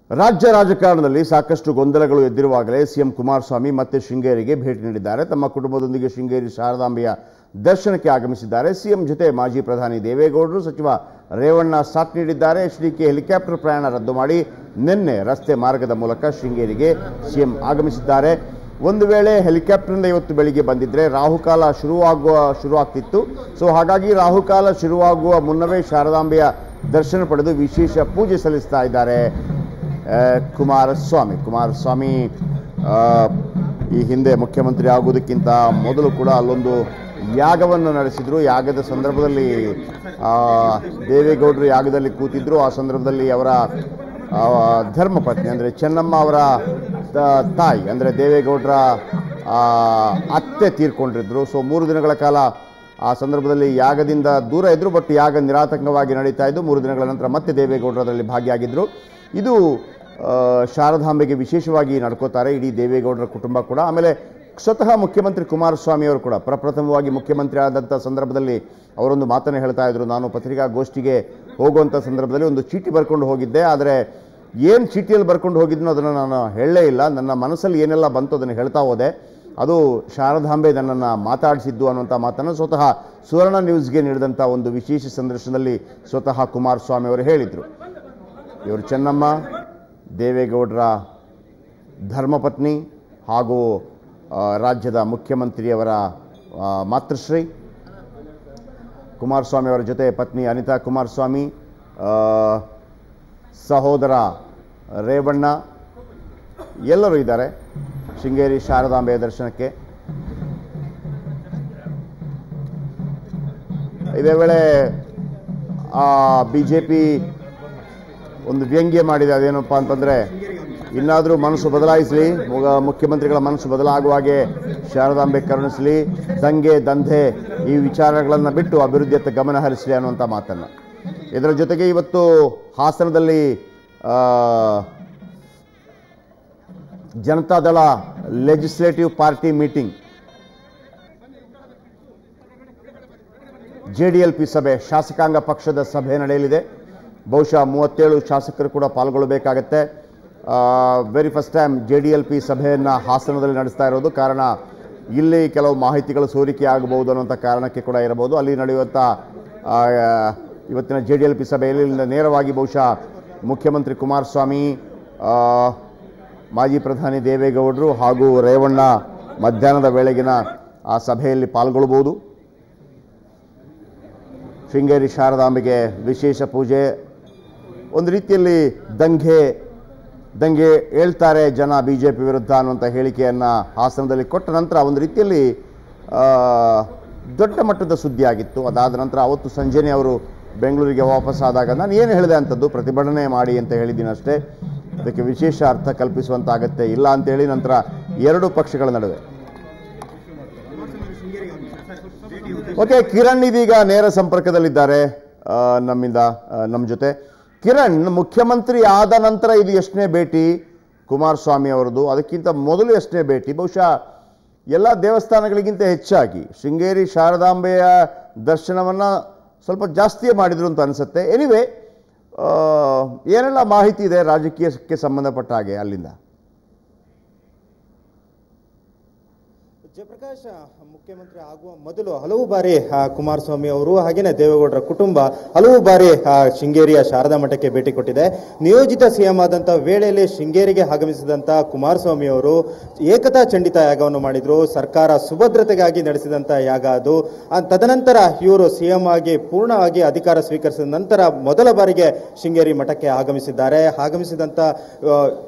ರಾಜ್ಯ ರಾಜಕಾರಣದಲ್ಲಿ ಸಾಕಷ್ಟು ಗೊಂದಲಗಳು ಎದ್ದಿರುವಾಗಲೇ ಸಿಎಂ ಕುಮಾರಸ್ವಾಮಿ ಮತ್ತೆ ಶೃಂಗೇರಿಗೆ ಭೇಟಿ ನೀಡಿದ್ದಾರೆ. ತಮ್ಮ ಕುಟುಂಬದೊಂದಿಗೆ ಶೃಂಗೇರಿ ಶಾರದಾಂಬೆಯ ದರ್ಶನಕ್ಕೆ ಆಗಮಿಸಿದ್ದಾರೆ. ಸಿಎಂ ಜೊತೆ ಮಾಜಿ ಪ್ರಧಾನಿ ದೇವೇಗೌಡರು, ಸಚಿವ ರೇವಣ್ಣ ಸಾಥ್ ನೀಡಿದ್ದಾರೆ. ಎಚ್ಡಿಕೆ ಹೆಲಿಕಾಪ್ಟರ್ ಪ್ರಯಾಣ ರದ್ದು ಮಾಡಿ ನಿನ್ನೆ ರಸ್ತೆ ಮಾರ್ಗದ ಮೂಲಕ ಶೃಂಗೇರಿಗೆ ಸಿಎಂ ಆಗಮಿಸಿದ್ದಾರೆ. ಒಂದು ವೇಳೆ ಹೆಲಿಕಾಪ್ಟರ್ನಿಂದ ಇವತ್ತು ಬೆಳಿಗ್ಗೆ ಬಂದಿದ್ದರೆ ರಾಹುಕಾಲ ಶುರುವಾಗ್ತಿತ್ತು. ಸೊ ಹಾಗಾಗಿ ರಾಹುಕಾಲ ಶುರುವಾಗುವ ಮುನ್ನವೇ ಶಾರದಾಂಬೆಯ ದರ್ಶನ ಪಡೆದು ವಿಶೇಷ ಪೂಜೆ ಸಲ್ಲಿಸ್ತಾ ಇದ್ದಾರೆ ಕುಮಾರಸ್ವಾಮಿ ಈ ಹಿಂದೆ ಮುಖ್ಯಮಂತ್ರಿ ಆಗುವುದಕ್ಕಿಂತ ಮೊದಲು ಕೂಡ ಅಲ್ಲೊಂದು ಯಾಗವನ್ನು ನಡೆಸಿದರು. ಯಾಗದ ಸಂದರ್ಭದಲ್ಲಿ ದೇವೇಗೌಡರು ಯಾಗದಲ್ಲಿ ಕೂತಿದ್ರು. ಆ ಸಂದರ್ಭದಲ್ಲಿ ಅವರ ಧರ್ಮಪತ್ನಿ ಅಂದರೆ ಚೆನ್ನಮ್ಮ ಅವರ ತಾಯಿ ಅಂದರೆ ದೇವೇಗೌಡರ ಅತ್ತೆ ತೀರ್ಕೊಂಡಿದ್ರು. ಸೊ 3 ದಿನಗಳ ಕಾಲ ಆ ಸಂದರ್ಭದಲ್ಲಿ ಯಾಗದಿಂದ ದೂರ ಇದ್ದರು. ಬಟ್ ಯಾಗ ನಿರಾತಂಕವಾಗಿ ನಡೀತಾ ಇದ್ದು 3 ದಿನಗಳ ನಂತರ ಮತ್ತೆ ದೇವೇಗೌಡರು ಅದರಲ್ಲಿ ಭಾಗಿಯಾಗಿದ್ದರು. ಇದು ಶಾರದಾಂಬೆಗೆ ವಿಶೇಷವಾಗಿ ನಡ್ಕೋತಾರೆ ಇಡೀ ದೇವೇಗೌಡರ ಕುಟುಂಬ ಕೂಡ. ಆಮೇಲೆ ಸ್ವತಃ ಮುಖ್ಯಮಂತ್ರಿ ಕುಮಾರಸ್ವಾಮಿ ಅವರು ಕೂಡ ಪ್ರಪ್ರಥಮವಾಗಿ ಮುಖ್ಯಮಂತ್ರಿ ಆದಂಥ ಸಂದರ್ಭದಲ್ಲಿ ಅವರೊಂದು ಮಾತನ್ನು ಹೇಳ್ತಾ ಇದ್ರು. ನಾನು ಪತ್ರಿಕಾಗೋಷ್ಠಿಗೆ ಹೋಗುವಂಥ ಸಂದರ್ಭದಲ್ಲಿ ಒಂದು ಚೀಟಿ ಬರ್ಕೊಂಡು ಹೋಗಿದ್ದೆ. ಆದರೆ ಏನು ಚೀಟಿಯಲ್ಲಿ ಬರ್ಕೊಂಡು ಹೋಗಿದ್ನೋ ಅದನ್ನು ನಾನು ಹೇಳಲೇ ಇಲ್ಲ. ನನ್ನ ಮನಸ್ಸಲ್ಲಿ ಏನೆಲ್ಲ ಬಂತು ಅದನ್ನು ಹೇಳ್ತಾ ಹೋದೆ. ಅದು ಶಾರದಾಂಬೆ ನನ್ನನ್ನು ಮಾತಾಡಿಸಿದ್ದು ಅನ್ನುವಂಥ ಮಾತನ್ನು ಸ್ವತಃ ಸುವರ್ಣ ನ್ಯೂಸ್ಗೆ ನೀಡಿದಂಥ ಒಂದು ವಿಶೇಷ ಸಂದರ್ಶನದಲ್ಲಿ ಸ್ವತಃ ಕುಮಾರಸ್ವಾಮಿ ಅವರು ಹೇಳಿದರು. ಇವರು ಚೆನ್ನಮ್ಮ ದೇವೇಗೌಡರ ಧರ್ಮಪತ್ನಿ ಹಾಗೂ ರಾಜ್ಯದ ಮುಖ್ಯಮಂತ್ರಿಯವರ ಮಾತೃಶ್ರೀ. ಕುಮಾರಸ್ವಾಮಿ ಅವರ ಜೊತೆ ಪತ್ನಿ ಅನಿತಾ ಕುಮಾರಸ್ವಾಮಿ, ಸಹೋದರ ರೇವಣ್ಣ ಎಲ್ಲರೂ ಇದ್ದಾರೆ ಶೃಂಗೇರಿ ಶಾರದಾಂಬೆಯ ದರ್ಶನಕ್ಕೆ. ಇದೇ ವೇಳೆ BJP ಒಂದು ವ್ಯಂಗ್ಯ ಮಾಡಿದೆ. ಅದೇನಪ್ಪ ಅಂತಂದರೆ, ಇನ್ನಾದರೂ ಮನಸ್ಸು ಬದಲಾಯಿಸಲಿ, ಮುಖ್ಯಮಂತ್ರಿಗಳ ಮನಸ್ಸು ಬದಲಾಗುವ ಹಾಗೆ ಶಾರದಾಂಬೆ ಕರುಣಿಸಲಿ, ದಂಧೆ ಈ ವಿಚಾರಗಳನ್ನು ಬಿಟ್ಟು ಅಭಿವೃದ್ಧಿಯತ್ತ ಗಮನ ಹರಿಸಲಿ ಅನ್ನುವಂಥ ಮಾತನ್ನು. ಇದರ ಜೊತೆಗೆ ಇವತ್ತು ಹಾಸನದಲ್ಲಿ Janata Dal legislative party meeting, JDLP ಸಭೆ, ಶಾಸಕಾಂಗ ಪಕ್ಷದ ಸಭೆ ನಡೆಯಲಿದೆ. ಬಹುಶಃ 37 ಶಾಸಕರು ಕೂಡ ಪಾಲ್ಗೊಳ್ಳಬೇಕಾಗತ್ತೆ. ವೆರಿ ಫಸ್ಟ್ ಟೈಮ್ JDLP ಸಭೆಯನ್ನು ಹಾಸನದಲ್ಲಿ ನಡೆಸ್ತಾ ಇರೋದು. ಕಾರಣ ಇಲ್ಲಿ ಕೆಲವು ಮಾಹಿತಿಗಳು ಸೋರಿಕೆ ಆಗಬಹುದು ಅನ್ನೋಂಥ ಕಾರಣಕ್ಕೆ ಕೂಡ ಇರಬಹುದು. ಅಲ್ಲಿ ನಡೆಯುವಂಥ ಇವತ್ತಿನ JDLP ಸಭೆಯಲ್ಲಿ ನೇರವಾಗಿ ಬಹುಶಃ ಮುಖ್ಯಮಂತ್ರಿ ಕುಮಾರಸ್ವಾಮಿ, ಮಾಜಿ ಪ್ರಧಾನಿ ದೇವೇಗೌಡರು ಹಾಗೂ ರೇವಣ್ಣ ಮಧ್ಯಾಹ್ನದ ವೇಳೆಗಿನ ಆ ಸಭೆಯಲ್ಲಿ ಪಾಲ್ಗೊಳ್ಳಬಹುದು. ಶೃಂಗೇರಿ ಶಾರದಾಂಬೆಗೆ ವಿಶೇಷ ಪೂಜೆ. ಒಂದು ರೀತಿಯಲ್ಲಿ ದಂಗೆ ಹೇಳ್ತಾರೆ ಜನ BJP ವಿರುದ್ಧ ಅನ್ನುವಂಥ ಹೇಳಿಕೆಯನ್ನು ಹಾಸನದಲ್ಲಿ ಕೊಟ್ಟ ನಂತರ ಒಂದು ರೀತಿಯಲ್ಲಿ ದೊಡ್ಡ ಮಟ್ಟದ ಸುದ್ದಿ ಆಗಿತ್ತು. ಅದಾದ ನಂತರ ಅವತ್ತು ಸಂಜೆನೇ ಅವರು ಬೆಂಗಳೂರಿಗೆ ವಾಪಸ್ ಆದಾಗ ನಾನು ಏನು ಹೇಳಿದೆ ಅಂಥದ್ದು, ಪ್ರತಿಭಟನೆ ಮಾಡಿ ಅಂತ ಹೇಳಿದ್ದೀನಿ ಅಷ್ಟೇ, ಅದಕ್ಕೆ ವಿಶೇಷ ಅರ್ಥ ಕಲ್ಪಿಸುವಂತಾಗತ್ತೆ ಇಲ್ಲ ಅಂತೇಳಿ ನಂತರ 2 ಪಕ್ಷಗಳ ನಡುವೆ. ಓಕೆ, ಕಿರಣ್ ಇದೀಗ ನೇರ ಸಂಪರ್ಕದಲ್ಲಿದ್ದಾರೆ ನಮ್ಮ ಜೊತೆ. ಕಿರಣ್, ಮುಖ್ಯಮಂತ್ರಿ ಆದ ನಂತರ ಇದು ಎಷ್ಟನೇ ಭೇಟಿ ಕುಮಾರಸ್ವಾಮಿ ಅವರದು? ಅದಕ್ಕಿಂತ ಮೊದಲು ಎಷ್ಟನೇ ಭೇಟಿ? ಬಹುಶಃ ಎಲ್ಲ ದೇವಸ್ಥಾನಗಳಿಗಿಂತ ಹೆಚ್ಚಾಗಿ ಶೃಂಗೇರಿ ಶಾರದಾಂಬೆಯ ದರ್ಶನವನ್ನು ಸ್ವಲ್ಪ ಜಾಸ್ತಿಯೇ ಮಾಡಿದ್ರು ಅಂತ ಅನಿಸುತ್ತೆ. ಎನಿವೆ, ಏನೆಲ್ಲ ಮಾಹಿತಿ ಇದೆ ರಾಜಕೀಯಕ್ಕೆ ಸಂಬಂಧಪಟ್ಟ ಹಾಗೆ ಅಲ್ಲಿಂದ? ಜಯಪ್ರಕಾಶ್, ಮುಖ್ಯಮಂತ್ರಿ ಆಗುವ ಮೊದಲು ಹಲವು ಬಾರಿ ಕುಮಾರಸ್ವಾಮಿ ಅವರು ಹಾಗೇನೆ ದೇವೇಗೌಡರ ಕುಟುಂಬ ಹಲವು ಬಾರಿ ಶೃಂಗೇರಿಯ ಶಾರದಾ ಮಠಕ್ಕೆ ಭೇಟಿ ಕೊಟ್ಟಿದೆ. ನಿಯೋಜಿತ ಸಿಎಂ ಆದಂಥ ವೇಳೆಯಲ್ಲಿ ಶೃಂಗೇರಿಗೆ ಆಗಮಿಸಿದಂಥ ಕುಮಾರಸ್ವಾಮಿ ಅವರು ಏಕತಾ ಚಂಡಿತ ಯಾಗವನ್ನು ಮಾಡಿದ್ರು. ಸರ್ಕಾರ ಸುಭದ್ರತೆಗಾಗಿ ನಡೆಸಿದಂಥ ಯಾಗ ಅದು. ತದನಂತರ ಇವರು ಸಿಎಂ ಆಗಿ ಪೂರ್ಣವಾಗಿ ಅಧಿಕಾರ ಸ್ವೀಕರಿಸಿದ ನಂತರ ಮೊದಲ ಬಾರಿಗೆ ಶೃಂಗೇರಿ ಮಠಕ್ಕೆ ಆಗಮಿಸಿದ್ದಾರೆ. ಆಗಮಿಸಿದಂಥ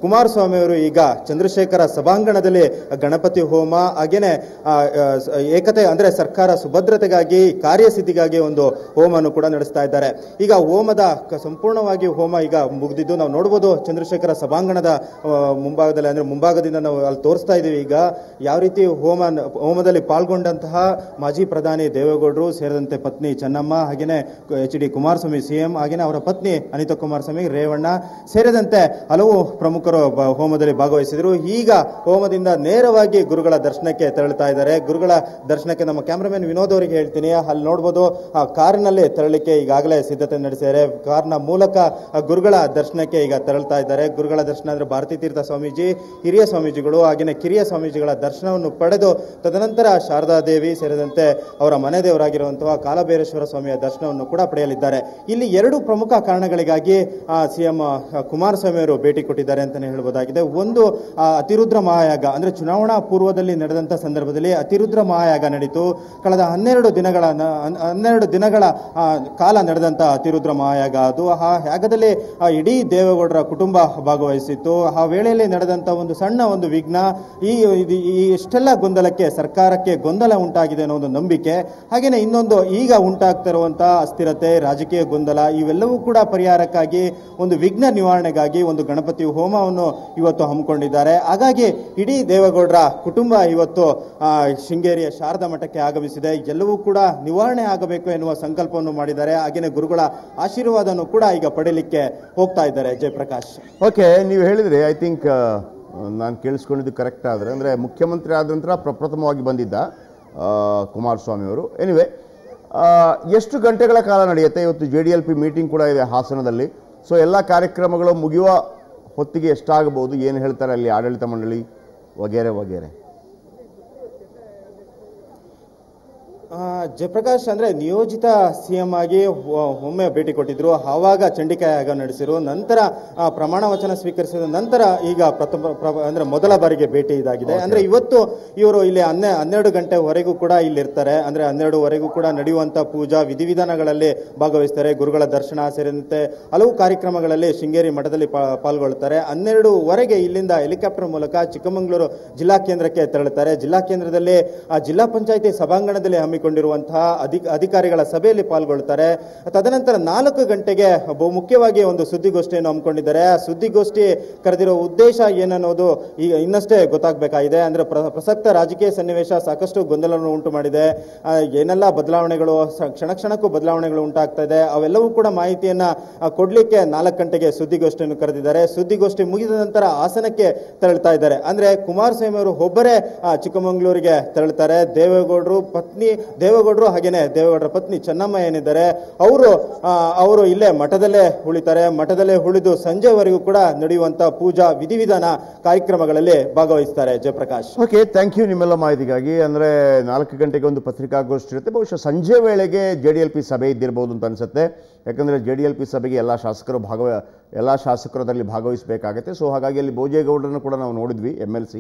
ಕುಮಾರಸ್ವಾಮಿ ಅವರು ಈಗ ಚಂದ್ರಶೇಖರ ಸಭಾಂಗಣದಲ್ಲಿ ಗಣಪತಿ ಹೋಮ ಹಾಗೇನೆ ಏಕತೆ ಅಂದ್ರೆ ಸರ್ಕಾರ ಸುಭದ್ರತೆಗಾಗಿ ಕಾರ್ಯಸಿದ್ಧಿಗಾಗಿ ಒಂದು ಹೋಮವನ್ನು ಕೂಡ ನಡೆಸ್ತಾ ಇದ್ದಾರೆ. ಈಗ ಹೋಮದ ಸಂಪೂರ್ಣವಾಗಿ ಹೋಮ ಈಗ ಮುಗಿದಿದ್ದು ನಾವು ನೋಡಬಹುದು. ಚಂದ್ರಶೇಖರ ಸಭಾಂಗಣದ ಮುಂಭಾಗದಲ್ಲಿ ಅಂದ್ರೆ ಮುಂಭಾಗದಿಂದ ನಾವು ಅಲ್ಲಿ ತೋರಿಸ್ತಾ ಇದ್ದೀವಿ ಈಗ ಯಾವ ರೀತಿ ಹೋಮದಲ್ಲಿ ಪಾಲ್ಗೊಂಡಂತಹ ಮಾಜಿ ಪ್ರಧಾನಿ ದೇವೇಗೌಡರು ಸೇರಿದಂತೆ ಪತ್ನಿ ಚೆನ್ನಮ್ಮ ಹಾಗೇನೆ HD ಕುಮಾರಸ್ವಾಮಿ ಸಿಎಂ ಹಾಗೇನೆ ಅವರ ಪತ್ನಿ ಅನಿತಾ ಕುಮಾರಸ್ವಾಮಿ, ರೇವಣ್ಣ ಸೇರಿದಂತೆ ಹಲವು ಪ್ರಮುಖರು ಹೋಮದಲ್ಲಿ ಭಾಗವಹಿಸಿದರು. ಈಗ ಹೋಮದಿಂದ ನೇರವಾಗಿ ಗುರುಗಳ ದರ್ಶನಕ್ಕೆ ತೆರಳಿ ತೆರಳುತ್ತಾ ಇದ್ದಾರೆ. ಗುರುಗಳ ದರ್ಶನಕ್ಕೆ ನಮ್ಮ ಕ್ಯಾಮ್ರಾಮನ್ ವಿನೋದ್ ಅವರಿಗೆ ಹೇಳ್ತೀನಿ, ಅಲ್ಲಿ ನೋಡ್ಬೋದು ಕಾರಿನಲ್ಲಿ ತೆರಳಿಕ್ಕೆ ಈಗಾಗಲೇ ಸಿದ್ಧತೆ ನಡೆಸಿದ್ದಾರೆ. ಕಾರ್ನ ಮೂಲಕ ಗುರುಗಳ ದರ್ಶನಕ್ಕೆ ಈಗ ತೆರಳುತ್ತಾ ಇದ್ದಾರೆ. ಗುರುಗಳ ದರ್ಶನ ಅಂದ್ರೆ ಭಾರತೀ ತೀರ್ಥ ಸ್ವಾಮೀಜಿ, ಹಿರಿಯ ಸ್ವಾಮೀಜಿಗಳು ಹಾಗೆಯೇ ಕಿರಿಯ ಸ್ವಾಮೀಜಿಗಳ ದರ್ಶನವನ್ನು ಪಡೆದು ತದನಂತರ ಶಾರದಾ ದೇವಿ ಸೇರಿದಂತೆ ಅವರ ಮನೆ ದೇವರಾಗಿರುವಂತಹ ಕಾಲಭೈರೇಶ್ವರ ಸ್ವಾಮಿಯ ದರ್ಶನವನ್ನು ಕೂಡ ಪಡೆಯಲಿದ್ದಾರೆ. ಇಲ್ಲಿ ಎರಡು ಪ್ರಮುಖ ಕಾರಣಗಳಿಗಾಗಿ ಸಿಎಂ ಕುಮಾರಸ್ವಾಮಿ ಅವರು ಭೇಟಿ ಕೊಟ್ಟಿದ್ದಾರೆ ಅಂತಾನೆ ಹೇಳ್ಬೋದಾಗಿದೆ. ಒಂದು, ಅತಿರುದ್ರ ಮಹಾಯಾಗ ಅಂದ್ರೆ ಚುನಾವಣಾ ಪೂರ್ವದಲ್ಲಿ ನಡೆದಂತ ಸಂದರ್ಭದಲ್ಲಿ ಅತಿರುದ್ರ ಮಹಾಯಾಗ ನಡೀತು. ಕಳೆದ 12 ದಿನಗಳ ಕಾಲ ನಡೆದಂತ ಅತಿರುದ್ರ ಮಹಾಯಾಗ ಅದು. ಆ ಯಾಗದಲ್ಲಿ ಇಡೀ ದೇವೇಗೌಡರ ಕುಟುಂಬ ಭಾಗವಹಿಸಿತ್ತು. ಆ ವೇಳೆಯಲ್ಲಿ ನಡೆದಂತ ಒಂದು ಸಣ್ಣ ಒಂದು ವಿಘ್ನ ಈ ಇಷ್ಟೆಲ್ಲ ಗೊಂದಲಕ್ಕೆ, ಸರ್ಕಾರಕ್ಕೆ ಗೊಂದಲ ಉಂಟಾಗಿದೆ ಅನ್ನೋ ಒಂದು ನಂಬಿಕೆ, ಹಾಗೇನೆ ಇನ್ನೊಂದು ಈಗ ಉಂಟಾಗ್ತಿರುವಂತಹ ಅಸ್ಥಿರತೆ, ರಾಜಕೀಯ ಗೊಂದಲ, ಇವೆಲ್ಲವೂ ಕೂಡ ಪರಿಹಾರಕ್ಕಾಗಿ, ಒಂದು ವಿಘ್ನ ನಿವಾರಣೆಗಾಗಿ ಒಂದು ಗಣಪತಿ ಹೋಮವನ್ನು ಇವತ್ತು ಹಮ್ಮಿಕೊಂಡಿದ್ದಾರೆ. ಹಾಗಾಗಿ ಇಡೀ ದೇವೇಗೌಡರ ಕುಟುಂಬ ಇವತ್ತು ಶೃಂಗೇರಿಯ ಶಾರದಾ ಮಠಕ್ಕೆ ಆಗಮಿಸಿದೆ. ಎಲ್ಲವೂ ಕೂಡ ನಿವಾರಣೆ ಆಗಬೇಕು ಎನ್ನುವ ಸಂಕಲ್ಪವನ್ನು ಮಾಡಿದ್ದಾರೆ. ಹಾಗೇನೆ ಗುರುಗಳ ಆಶೀರ್ವಾದವನ್ನು ಕೂಡ ಈಗ ಪಡೆಯಲಿಕ್ಕೆ ಹೋಗ್ತಾ ಇದ್ದಾರೆ. ಜಯಪ್ರಕಾಶ್, ಓಕೆ, ನೀವು ಹೇಳಿದ್ರಿ, ಐ ಥಿಂಕ್ ನಾನು ಕೇಳಿಸ್ಕೊಂಡಿದ್ದು ಕರೆಕ್ಟ್ ಆದರೆ, ಅಂದರೆ ಮುಖ್ಯಮಂತ್ರಿ ಆದ ನಂತರ ಪ್ರಪ್ರಥಮವಾಗಿ ಬಂದಿದ್ದ ಕುಮಾರಸ್ವಾಮಿ ಅವರು. ಎನಿವೆ, ಎಷ್ಟು ಗಂಟೆಗಳ ಕಾಲ ನಡೆಯುತ್ತೆ? ಇವತ್ತು JDLP ಮೀಟಿಂಗ್ ಕೂಡ ಇದೆ ಹಾಸನದಲ್ಲಿ. ಸೊ ಎಲ್ಲ ಕಾರ್ಯಕ್ರಮಗಳು ಮುಗಿಯುವ ಹೊತ್ತಿಗೆ ಎಷ್ಟಾಗಬಹುದು? ಏನು ಹೇಳ್ತಾರೆ ಅಲ್ಲಿ ಆಡಳಿತ ಮಂಡಳಿ ವಗೇರೆ ವಗೇರೆ? ಜಯಪ್ರಕಾಶ್, ಅಂದ್ರೆ ನಿಯೋಜಿತ ಸಿಎಂ ಆಗಿ ಒಮ್ಮೆ ಭೇಟಿ ಕೊಟ್ಟಿದ್ರು. ಆವಾಗ ಚಂಡಿಕಾ ಯಾಗ ನಡೆಸಿರು. ನಂತರ ಪ್ರಮಾಣ ವಚನ ಸ್ವೀಕರಿಸಿದ ನಂತರ ಈಗ ಅಂದ್ರೆ ಮೊದಲ ಬಾರಿಗೆ ಭೇಟಿ ಇದಾಗಿದೆ. ಅಂದ್ರೆ ಇವತ್ತು ಇವರು ಇಲ್ಲಿ 12 ಗಂಟೆವರೆಗೂ ಕೂಡ ಇಲ್ಲಿರ್ತಾರೆ. ಅಂದ್ರೆ 12ವರೆಗೂ ಕೂಡ ನಡೆಯುವಂತ ಪೂಜಾ ವಿಧಿವಿಧಾನಗಳಲ್ಲಿ ಭಾಗವಹಿಸ್ತಾರೆ. ಗುರುಗಳ ದರ್ಶನ ಸೇರಿದಂತೆ ಹಲವು ಕಾರ್ಯಕ್ರಮಗಳಲ್ಲಿ ಶೃಂಗೇರಿ ಮಠದಲ್ಲಿ ಪಾಲ್ಗೊಳ್ಳುತ್ತಾರೆ. 12ವರೆಗೆ ಇಲ್ಲಿಂದ ಹೆಲಿಕಾಪ್ಟರ್ ಮೂಲಕ ಚಿಕ್ಕಮಗಳೂರು ಜಿಲ್ಲಾ ಕೇಂದ್ರಕ್ಕೆ ತೆರಳುತ್ತಾರೆ. ಜಿಲ್ಲಾ ಕೇಂದ್ರದಲ್ಲಿ ಜಿಲ್ಲಾ ಪಂಚಾಯಿತಿ ಸಭಾಂಗಣದಲ್ಲಿ ಹಮ್ಮಿಕೊಂಡಿರುವಂತಹ ಅಧಿಕಾರಿಗಳ ಸಭೆಯಲ್ಲಿ ಪಾಲ್ಗೊಳ್ಳುತ್ತಾರೆ. ತದನಂತರ 4 ಗಂಟೆಗೆ ಬಹುಮುಖ್ಯವಾಗಿ ಒಂದು ಸುದ್ದಿಗೋಷ್ಠಿಯನ್ನು ಹಮ್ಮಿಕೊಂಡಿದ್ದಾರೆ. ಆ ಸುದ್ದಿಗೋಷ್ಠಿ ಕರೆದಿರೋ ಉದ್ದೇಶ ಏನನ್ನೋದು ಈಗ ಇನ್ನಷ್ಟೇ ಗೊತ್ತಾಗಬೇಕಾಗಿದೆ. ಅಂದ್ರೆ ಪ್ರಸಕ್ತ ರಾಜಕೀಯ ಸನ್ನಿವೇಶ ಸಾಕಷ್ಟು ಗೊಂದಲವನ್ನು ಉಂಟು ಮಾಡಿದೆ. ಏನೆಲ್ಲ ಬದಲಾವಣೆಗಳು, ಕ್ಷಣಕ್ಕೂ ಬದಲಾವಣೆಗಳು ಉಂಟಾಗ್ತಾ ಇದೆ, ಅವೆಲ್ಲವೂ ಕೂಡ ಮಾಹಿತಿಯನ್ನ ಕೊಡ್ಲಿಕ್ಕೆ 4 ಗಂಟೆಗೆ ಸುದ್ದಿಗೋಷ್ಠಿಯನ್ನು ಕರೆದಿದ್ದಾರೆ. ಸುದ್ದಿಗೋಷ್ಠಿ ಮುಗಿದ ನಂತರ ಹಾಸನಕ್ಕೆ ತೆರಳುತ್ತಾ ಇದ್ದಾರೆ. ಅಂದ್ರೆ ಕುಮಾರಸ್ವಾಮಿ ಅವರು ಒಬ್ಬರೇ ಚಿಕ್ಕಮಗಳೂರಿಗೆ ತೆರಳುತ್ತಾರೆ. ದೇವೇಗೌಡರು ಹಾಗೇನೆ ದೇವೇಗೌಡರ ಪತ್ನಿ ಚೆನ್ನಮ್ಮ ಏನಿದ್ದಾರೆ ಅವರು ಇಲ್ಲೇ ಮಠದಲ್ಲೇ ಉಳಿತಾರೆ. ಮಠದಲ್ಲೇ ಉಳಿದು ಸಂಜೆವರೆಗೂ ಕೂಡ ನಡೆಯುವಂತಹ ಪೂಜಾ ವಿಧಿವಿಧಾನ ಕಾರ್ಯಕ್ರಮಗಳಲ್ಲಿ ಭಾಗವಹಿಸ್ತಾರೆ. ಜಯಪ್ರಕಾಶ್, ಓಕೆ, ಥ್ಯಾಂಕ್ ಯು ನಿಮ್ಮೆಲ್ಲ ಮಾಹಿತಿಗಾಗಿ. ಅಂದ್ರೆ 4 ಗಂಟೆಗೆ ಒಂದು ಪತ್ರಿಕಾಗೋಷ್ಠಿ ಇರುತ್ತೆ. ಬಹುಶಃ ಸಂಜೆ ವೇಳೆಗೆ JDLP ಸಭೆ ಇದ್ದಿರಬಹುದು ಅಂತ ಅನ್ಸುತ್ತೆ. ಯಾಕಂದರೆ JDLP ಸಭೆಗೆ ಎಲ್ಲ ಶಾಸಕರು ಅದರಲ್ಲಿ ಭಾಗವಹಿಸಬೇಕಾಗತ್ತೆ. ಸೊ ಹಾಗಾಗಿ ಅಲ್ಲಿ ಭೋಜೇಗೌಡರನ್ನು ಕೂಡ ನಾವು ನೋಡಿದ್ವಿ, MLC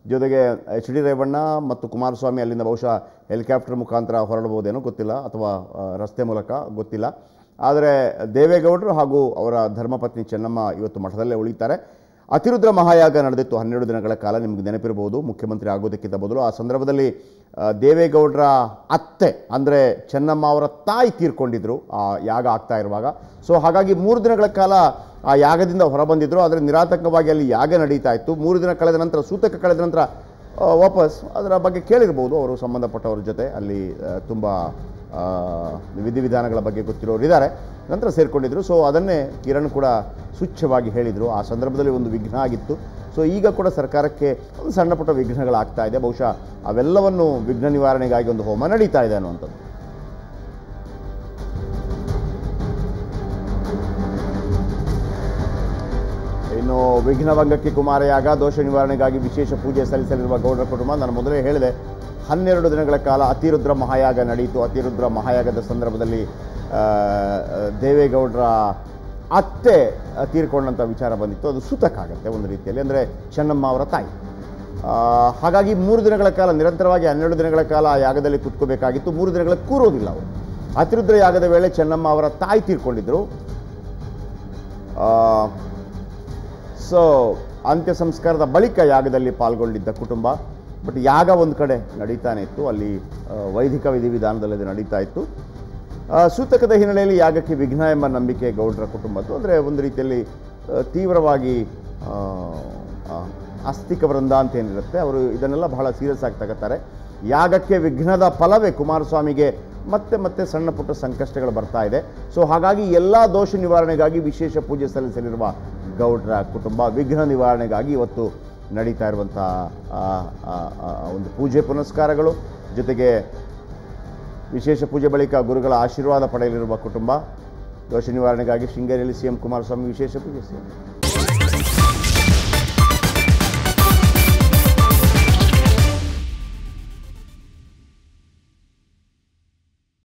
ಜೊತೆಗೆ HD ರೇವಣ್ಣ ಮತ್ತು ಕುಮಾರಸ್ವಾಮಿ ಅಲ್ಲಿಂದ ಬಹುಶಃ ಹೆಲಿಕಾಪ್ಟರ್ ಮುಖಾಂತರ ಹೊರಡಬಹುದೇನೋ ಗೊತ್ತಿಲ್ಲ, ಅಥವಾ ರಸ್ತೆ ಮೂಲಕ ಗೊತ್ತಿಲ್ಲ. ಆದರೆ ದೇವೇಗೌಡರು ಹಾಗೂ ಅವರ ಧರ್ಮಪತ್ನಿ ಚೆನ್ನಮ್ಮ ಇವತ್ತು ಮಠದಲ್ಲೇ ಉಳಿತಾರೆ. ಅತಿರುದ್ರ ಮಹಾಯಾಗ ನಡೆದಿತ್ತು 12 ದಿನಗಳ ಕಾಲ. ನಿಮಗೆ ನೆನಪಿರಬಹುದು, ಮುಖ್ಯಮಂತ್ರಿ ಆಗೋದಕ್ಕಿಂತ ಮೊದಲು. ಆ ಸಂದರ್ಭದಲ್ಲಿ ದೇವೇಗೌಡರ ಅತ್ತೆ ಅಂದರೆ ಚೆನ್ನಮ್ಮ ಅವರ ತಾಯಿ ತೀರ್ಕೊಂಡಿದ್ರು ಆ ಯಾಗ ಆಗ್ತಾ ಇರುವಾಗ. ಸೊ ಹಾಗಾಗಿ 3 ದಿನಗಳ ಕಾಲ ಆ ಯಾಗದಿಂದ ಹೊರಬಂದಿದ್ರು. ಆದರೆ ನಿರಾತಂಕವಾಗಿ ಅಲ್ಲಿ ಯಾಗ ನಡೀತಾ ಇತ್ತು. 3 ದಿನ ಕಳೆದ ನಂತರ, ಸೂತಕ ಕಳೆದ ನಂತರ ವಾಪಸ್ ಅದರ ಬಗ್ಗೆ ಕೇಳಿರ್ಬೋದು ಅವರು ಸಂಬಂಧಪಟ್ಟವ್ರ ಜೊತೆ. ಅಲ್ಲಿ ತುಂಬ ವಿಧಿವಿಧಾನಗಳ ಬಗ್ಗೆ ಗೊತ್ತಿರೋರು ಇದ್ದಾರೆ. ನಂತರ ಸೇರಿಕೊಂಡಿದ್ರು. ಸೊ ಅದನ್ನೇ ಕಿರಣ್ ಕೂಡ ಸೂಚ್ಯವಾಗಿ ಹೇಳಿದರು. ಆ ಸಂದರ್ಭದಲ್ಲಿ ಒಂದು ವಿಘ್ನ ಆಗಿತ್ತು. ಸೊ ಈಗ ಕೂಡ ಸರ್ಕಾರಕ್ಕೆ ಒಂದು ಸಣ್ಣ ಪುಟ್ಟ ವಿಘ್ನಗಳಾಗ್ತಾ ಇದೆ. ಬಹುಶಃ ಅವೆಲ್ಲವನ್ನು ವಿಘ್ನ ನಿವಾರಣೆಗಾಗಿ ಒಂದು ಹೋಮ ನಡೀತಾ ಇದೆ ಅನ್ನುವಂಥದ್ದು. ಇನ್ನು ವಿಘ್ನಭಂಗಕ್ಕೆ ಕುಮಾರಯಾಗ, ದೋಷ ನಿವಾರಣೆಗಾಗಿ ವಿಶೇಷ ಪೂಜೆ ಸಲ್ಲಿಸಲಿರುವ ಗೌಡರ ಕುಟುಂಬ. ನಾನು ಮೊದಲೇ ಹೇಳಿದೆ, 12 ದಿನಗಳ ಕಾಲ ಅತಿರುದ್ರ ಮಹಾಯಾಗ ನಡೆಯಿತು. ಅತಿರುದ್ರ ಮಹಾಯಾಗದ ಸಂದರ್ಭದಲ್ಲಿ ದೇವೇಗೌಡರ ಅತ್ತೆ ತೀರ್ಕೊಂಡಂಥ ವಿಚಾರ ಬಂದಿತ್ತು. ಅದು ಸೂತಕ್ಕಾಗತ್ತೆ ಒಂದು ರೀತಿಯಲ್ಲಿ, ಅಂದರೆ ಚೆನ್ನಮ್ಮ ಅವರ ತಾಯಿ. ಹಾಗಾಗಿ 3 ದಿನಗಳ ಕಾಲ ನಿರಂತರವಾಗಿ 12 ದಿನಗಳ ಕಾಲ ಆ ಯಾಗದಲ್ಲಿ ಕುತ್ಕೋಬೇಕಾಗಿತ್ತು. 3 ದಿನಗಳ ಕೂರೋದಿಲ್ಲ ಅವರು. ಅತಿರುದ್ರ ಯಾಗದ ವೇಳೆ ಚೆನ್ನಮ್ಮ ಅವರ ತಾಯಿ ತೀರ್ಕೊಂಡಿದ್ದರು. ಸೊ ಅಂತ್ಯ ಸಂಸ್ಕಾರದ ಬಳಿಕ ಯಾಗದಲ್ಲಿ ಪಾಲ್ಗೊಂಡಿದ್ದ ಕುಟುಂಬ. ಬಟ್ ಯಾಗ ಒಂದು ಕಡೆ ನಡೀತಾನೆ ಇತ್ತು, ಅಲ್ಲಿ ವೈದಿಕ ವಿಧಿವಿಧಾನದಲ್ಲಿ ಅದು ನಡೀತಾ ಇತ್ತು. ಸೂತಕದ ಹಿನ್ನೆಲೆಯಲ್ಲಿ ಯಾಗಕ್ಕೆ ವಿಘ್ನ ಎಂಬ ನಂಬಿಕೆ ಗೌಡರ ಕುಟುಂಬದ್ದು. ಅಂದರೆ ಒಂದು ರೀತಿಯಲ್ಲಿ ತೀವ್ರವಾಗಿ ಆಸ್ತಿಕ ವೃಂದ ಅಂತ ಏನಿರುತ್ತೆ, ಅವರು ಇದನ್ನೆಲ್ಲ ಬಹಳ ಸೀರಿಯಸ್ ಆಗಿ ತಗೋತಾರೆ. ಯಾಗಕ್ಕೆ ವಿಘ್ನದ ಫಲವೇ ಕುಮಾರಸ್ವಾಮಿಗೆ ಮತ್ತೆ ಸಣ್ಣ ಪುಟ್ಟ ಸಂಕಷ್ಟಗಳು ಬರ್ತಾ ಇದೆ. ಸೊ ಹಾಗಾಗಿ ಎಲ್ಲ ದೋಷ ನಿವಾರಣೆಗಾಗಿ ವಿಶೇಷ ಪೂಜೆ ಸಲ್ಲಿಸಲಿರುವ ಗೌಡರ ಕುಟುಂಬ ವಿಘ್ನ ನಿವಾರಣೆಗಾಗಿ ಇವತ್ತು ನಡೀತಾ ಇರುವಂಥ ಒಂದು ಪೂಜೆ ಪುನಸ್ಕಾರಗಳು, ಜೊತೆಗೆ ವಿಶೇಷ ಪೂಜೆ ಬಳಿಕ ಗುರುಗಳ ಆಶೀರ್ವಾದ ಪಡೆಯಲಿರುವ ಕುಟುಂಬ. ದೋಷ ನಿವಾರಣೆಗಾಗಿ ಶೃಂಗೇರಿಯಲ್ಲಿ CM ಕುಮಾರಸ್ವಾಮಿ ವಿಶೇಷ ಪೂಜೆ